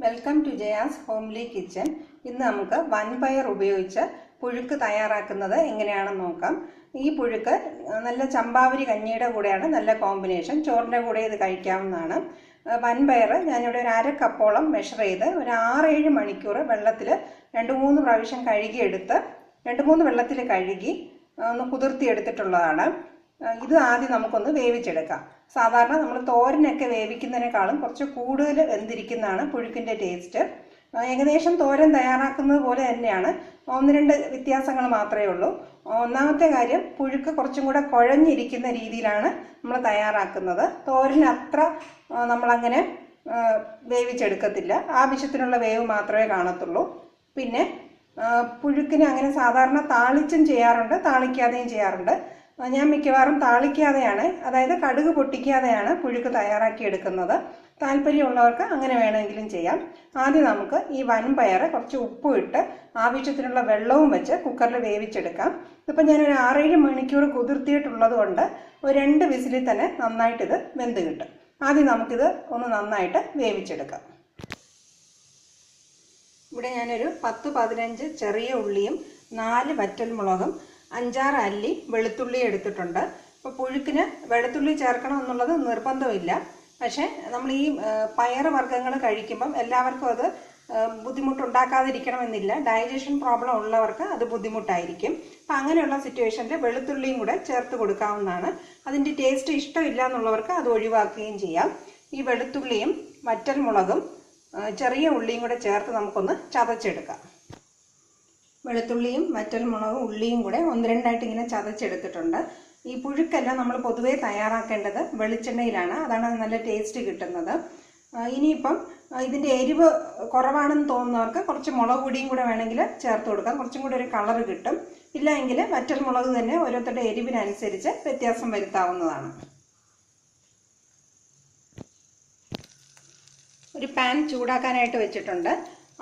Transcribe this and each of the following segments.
Welcome to Jaya's homely kitchen. ഇന്ന് നമുക്ക് വൻപയർ ഉപയോഗിച്ച് പുഴുക്ക് തയ്യാറാക്കുന്നത് എങ്ങനെയാണെന്ന് നോക്കാം. ഈ പുഴുക്ക് നല്ല ചമ്പാവരി കഞ്ഞിയുടെ കൂടെയാണ് നല്ല കോമ്പിനേഷൻ. ചോറിൻ്റെ കൂടെ ഇത് കഴിക്കാവുന്നതാണ്. വൻപയർ ഞാനിവിടെ ഒരു 1/2 കപ്പോളം മെഷർ ചെയ്ത് ഒരു 6-7 മണിക്കൂർ വെള്ളത്തിൽ 2-3 പ്രാവശ്യം കഴുകിയെടുത്ത് 2-3 വെള്ളത്തിൽ കഴുകി ഒന്ന് കുതിർത്തിയെടുത്തിട്ടുള്ളതാണ്. ഇത് ആദ്യം നമുക്കൊന്ന് വേവിച്ചെടുക്കാം. സാധാരണ നമ്മൾ തോരനൊക്കെ വേവിക്കുന്നതിനേക്കാളും കുറച്ച് കൂടുതൽ വെന്തിരിക്കുന്നതാണ് പുഴുക്കിൻ്റെ ടേസ്റ്റ്. ഏകദേശം തോരൻ തയ്യാറാക്കുന്നത് പോലെ തന്നെയാണ്, 1-2 വ്യത്യാസങ്ങൾ മാത്രമേ ഉള്ളൂ. ഒന്നാമത്തെ കാര്യം, പുഴുക്ക് കുറച്ചും കൂടെ കുഴഞ്ഞിരിക്കുന്ന രീതിയിലാണ് നമ്മൾ തയ്യാറാക്കുന്നത്. തോരന് അത്ര നമ്മളങ്ങനെ വേവിച്ചെടുക്കത്തില്ല, ആവശ്യത്തിനുള്ള വേവ് മാത്രമേ കാണത്തുള്ളൂ. പിന്നെ പുഴുക്കിന് അങ്ങനെ സാധാരണ താളിച്ചും ചെയ്യാറുണ്ട്, താളിക്കാതെയും ചെയ്യാറുണ്ട്. ഞാൻ മിക്കവാറും താളിക്കാതെയാണ്, അതായത് കടുക് പൊട്ടിക്കാതെയാണ് പുഴുക്ക് തയ്യാറാക്കിയെടുക്കുന്നത്. താല്പര്യമുള്ളവർക്ക് അങ്ങനെ വേണമെങ്കിലും ചെയ്യാം. ആദ്യം നമുക്ക് ഈ വൻപയർ കുറച്ച് ഉപ്പും ഇട്ട് ആവശ്യത്തിനുള്ള വെള്ളവും വെച്ച് കുക്കറിൽ വേവിച്ചെടുക്കാം. ഇതിപ്പോൾ ഞാനൊരു 6-7 മണിക്കൂർ കുതിർത്തിയിട്ടുള്ളത് കൊണ്ട് ഒരു 2 വിസിലിൽ തന്നെ നന്നായിട്ടിത് വെന്ത് കിട്ടും. ആദ്യം നമുക്കിത് ഒന്ന് നന്നായിട്ട് വേവിച്ചെടുക്കാം. ഇവിടെ ഞാനൊരു 10-15 ചെറിയ ഉള്ളിയും 4 വറ്റൽമുളകും 5-6 അല്ലി വെളുത്തുള്ളി എടുത്തിട്ടുണ്ട്. അപ്പോൾ പുഴുക്കിന് വെളുത്തുള്ളി ചേർക്കണം എന്നുള്ളത് നിർബന്ധമില്ല. പക്ഷേ നമ്മൾ ഈ പയർ വർഗ്ഗങ്ങൾ കഴിക്കുമ്പം എല്ലാവർക്കും അത് ബുദ്ധിമുട്ടുണ്ടാക്കാതിരിക്കണമെന്നില്ല. ഡൈജഷൻ പ്രോബ്ലം ഉള്ളവർക്ക് അത് ബുദ്ധിമുട്ടായിരിക്കും. അപ്പം അങ്ങനെയുള്ള സിറ്റുവേഷനിൽ വെളുത്തുള്ളിയും കൂടെ ചേർത്ത് കൊടുക്കാവുന്നതാണ്. അതിൻ്റെ ടേസ്റ്റ് ഇഷ്ടമില്ല എന്നുള്ളവർക്ക് അത് ഒഴിവാക്കുകയും ചെയ്യാം. ഈ വെളുത്തുള്ളിയും വറ്റൽമുളകും ചെറിയ ഉള്ളിയും കൂടെ ചേർത്ത് നമുക്കൊന്ന് ചതച്ചെടുക്കാം. വെളുത്തുള്ളിയും വറ്റൽമുളകും ഉള്ളിയും കൂടെ 1-2 ഇങ്ങനെ ചതച്ചെടുത്തിട്ടുണ്ട്. ഈ പുഴുക്കെല്ലാം നമ്മൾ പൊതുവേ തയ്യാറാക്കേണ്ടത് വെളിച്ചെണ്ണയിലാണ്. അതാണ് നല്ല ടേസ്റ്റ് കിട്ടുന്നത്. ഇനിയിപ്പം ഇതിൻ്റെ എരിവ് കുറവാണെന്ന് തോന്നുന്നവർക്ക് കുറച്ച് മുളക് പൊടിയും കൂടെ വേണമെങ്കിൽ ചേർത്ത് കൊടുക്കാം. കുറച്ചും കൂടെ ഒരു കളർ കിട്ടും. ഇല്ല എങ്കിൽ വറ്റൽമുളക് തന്നെ ഓരോരുത്തരുടെ എരിവിനനുസരിച്ച് വ്യത്യാസം വരുത്താവുന്നതാണ്. ഒരു പാൻ ചൂടാക്കാനായിട്ട് വെച്ചിട്ടുണ്ട്.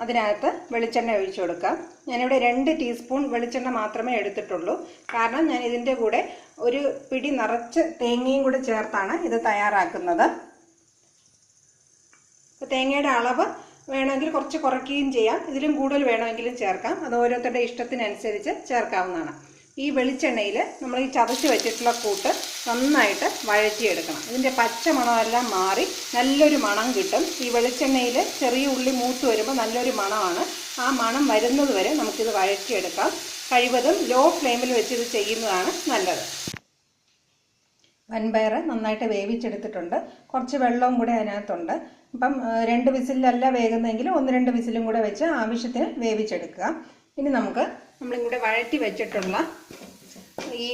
അതിനകത്ത് വെളിച്ചെണ്ണ ഒഴിച്ചു കൊടുക്കാം. ഞാനിവിടെ 2 ടീസ്പൂൺ വെളിച്ചെണ്ണ മാത്രമേ എടുത്തിട്ടുള്ളൂ. കാരണം ഞാൻ ഇതിൻ്റെ കൂടെ ഒരു പിടി നിറച്ച് തേങ്ങയും കൂടെ ചേർത്താണ് ഇത് തയ്യാറാക്കുന്നത്. തേങ്ങയുടെ അളവ് വേണമെങ്കിൽ കുറച്ച് കുറയ്ക്കുകയും ചെയ്യാം, ഇതിലും കൂടുതൽ വേണമെങ്കിലും ചേർക്കാം. അത് ഓരോരുത്തരുടെ ഇഷ്ടത്തിനനുസരിച്ച് ചേർക്കാവുന്നതാണ്. ഈ വെളിച്ചെണ്ണയിൽ നമ്മൾ ഈ ചതച്ച് വെച്ചിട്ടുള്ള കൂട്ട് നന്നായിട്ട് വഴറ്റിയെടുക്കണം. ഇതിൻ്റെ പച്ച മണമെല്ലാം മാറി നല്ലൊരു മണം കിട്ടും. ഈ വെളിച്ചെണ്ണയിൽ ചെറിയ ഉള്ളി മൂത്ത് വരുമ്പോൾ നല്ലൊരു മണമാണ്. ആ മണം വരുന്നത് വരെ നമുക്കിത് വഴറ്റിയെടുക്കാം. കഴിവതും ലോ ഫ്ലെയിമിൽ വെച്ച് ഇത് ചെയ്യുന്നതാണ് നല്ലത്. വൻപയർ നന്നായിട്ട് വേവിച്ചെടുത്തിട്ടുണ്ട്. കുറച്ച് വെള്ളവും കൂടെ അതിനകത്തുണ്ട്. അപ്പം 2 വിസിലല്ല വേകുന്നതെങ്കിൽ 1-2 വിസിലും കൂടെ വെച്ച് ആവശ്യത്തിന് വേവിച്ചെടുക്കുക. ഇനി നമുക്ക് നമ്മളിവിടെ വഴറ്റി വെച്ചിട്ടുള്ള ഈ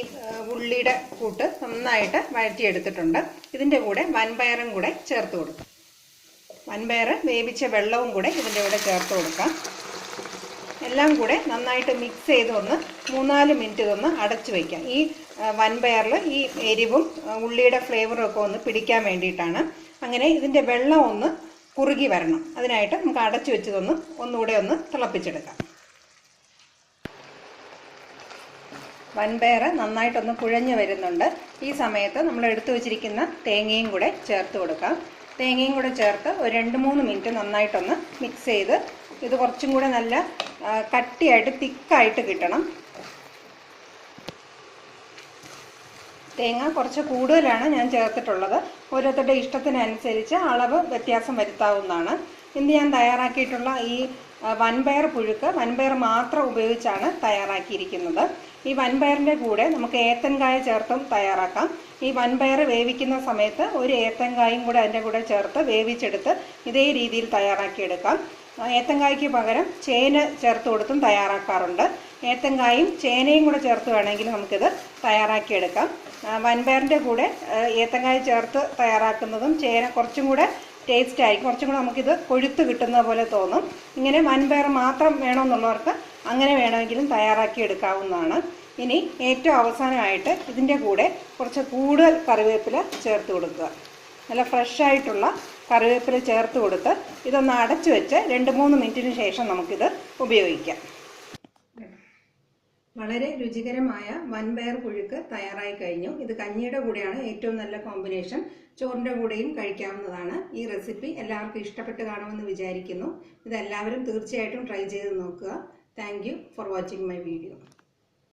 ഉള്ളിയുടെ കൂട്ട് നന്നായിട്ട് വഴറ്റിയെടുത്തിട്ടുണ്ട്. ഇതിൻ്റെ കൂടെ വൻപയറും കൂടെ ചേർത്ത് കൊടുക്കും. വൻപയർ വേവിച്ച വെള്ളവും കൂടെ ഇതിൻ്റെ കൂടെ ചേർത്ത് കൊടുക്കാം. എല്ലാം കൂടെ നന്നായിട്ട് മിക്സ് ചെയ്ത് ഒന്ന് 3-4 മിനിറ്റ് ഇതൊന്ന് അടച്ചു വയ്ക്കാം. ഈ വൻപയറിൽ ഈ എരിവും ഉള്ളിയുടെ ഫ്ലേവറും ഒക്കെ ഒന്ന് പിടിക്കാൻ വേണ്ടിയിട്ടാണ്. അങ്ങനെ ഇതിൻ്റെ വെള്ളം ഒന്ന് കുറുകി വരണം. അതിനായിട്ട് നമുക്ക് അടച്ചു വെച്ചതൊന്ന് ഒന്നുകൂടെ ഒന്ന് തിളപ്പിച്ചെടുക്കാം. വൻപയർ നന്നായിട്ടൊന്ന് കുഴഞ്ഞു വരുന്നുണ്ട്. ഈ സമയത്ത് നമ്മൾ എടുത്തു വെച്ചിരിക്കുന്ന തേങ്ങയും കൂടെ ചേർത്ത് കൊടുക്കാം. തേങ്ങയും കൂടെ ചേർത്ത് ഒരു 2-3 മിനിറ്റ് നന്നായിട്ടൊന്ന് മിക്സ് ചെയ്ത് ഇത് കുറച്ചും കൂടെ നല്ല കട്ടിയായിട്ട് തിക്കായിട്ട് കിട്ടണം. തേങ്ങ കുറച്ച് കൂടുതലാണ് ഞാൻ ചേർത്തിട്ടുള്ളത്. ഓരോരുത്തരുടെ ഇഷ്ടത്തിനനുസരിച്ച് അളവ് വ്യത്യാസം വരുത്താവുന്നതാണ്. ഇന്ന് ഞാൻ തയ്യാറാക്കിയിട്ടുള്ള ഈ വൻപയർ പുഴുക്ക് വൻപയർ മാത്രം ഉപയോഗിച്ചാണ് തയ്യാറാക്കിയിരിക്കുന്നത്. ഈ വൻപയറിൻ്റെ കൂടെ നമുക്ക് ഏത്തൻകായ ചേർത്തും തയ്യാറാക്കാം. ഈ വൻപയർ വേവിക്കുന്ന സമയത്ത് ഒരു ഏത്തൻകായും കൂടെ അതിൻ്റെ കൂടെ ചേർത്ത് വേവിച്ചെടുത്ത് ഇതേ രീതിയിൽ തയ്യാറാക്കിയെടുക്കാം. ഏത്തൻകായ്ക്ക് പകരം ചേന ചേർത്ത് കൊടുത്തും തയ്യാറാക്കാറുണ്ട്. ഏത്തൻകായും ചേനയും കൂടെ ചേർത്ത് വേണമെങ്കിൽ നമുക്കിത് തയ്യാറാക്കിയെടുക്കാം. വൻപയറിൻ്റെ കൂടെ ഏത്തൻകായ ചേർത്ത് തയ്യാറാക്കുന്നതും ചേന കുറച്ചും കൂടെ ടേസ്റ്റ് ആയിരിക്കും. കുറച്ചും കൂടെ നമുക്കിത് കൊഴുത്ത് കിട്ടുന്ന പോലെ തോന്നും. ഇങ്ങനെ വൻപയർ മാത്രം വേണമെന്നുള്ളവർക്ക് അങ്ങനെ വേണമെങ്കിലും തയ്യാറാക്കി എടുക്കാവുന്നതാണ്. ഇനി ഏറ്റവും അവസാനമായിട്ട് ഇതിൻ്റെ കൂടെ കുറച്ച് കൂടുതൽ കറിവേപ്പില ചേർത്ത് കൊടുക്കുക. നല്ല ഫ്രഷായിട്ടുള്ള കറിവേപ്പില ചേർത്ത് കൊടുത്ത് ഇതൊന്ന് അടച്ചു വെച്ച് 2-3 മിനിറ്റിന് ശേഷം നമുക്കിത് ഉപയോഗിക്കാം. വളരെ രുചികരമായ വൻപയർ പുഴുക്ക് തയ്യാറായി കഴിഞ്ഞു. ഇത് കഞ്ഞിയുടെ കൂടെയാണ് ഏറ്റവും നല്ല കോമ്പിനേഷൻ. ചോറിൻ്റെ കൂടെയും കഴിക്കാവുന്നതാണ്. ഈ റെസിപ്പി എല്ലാവർക്കും ഇഷ്ടപ്പെട്ട് കാണുമെന്ന് വിചാരിക്കുന്നു. ഇതെല്ലാവരും തീർച്ചയായിട്ടും ട്രൈ ചെയ്ത് നോക്കുക. Thank you for watching my video.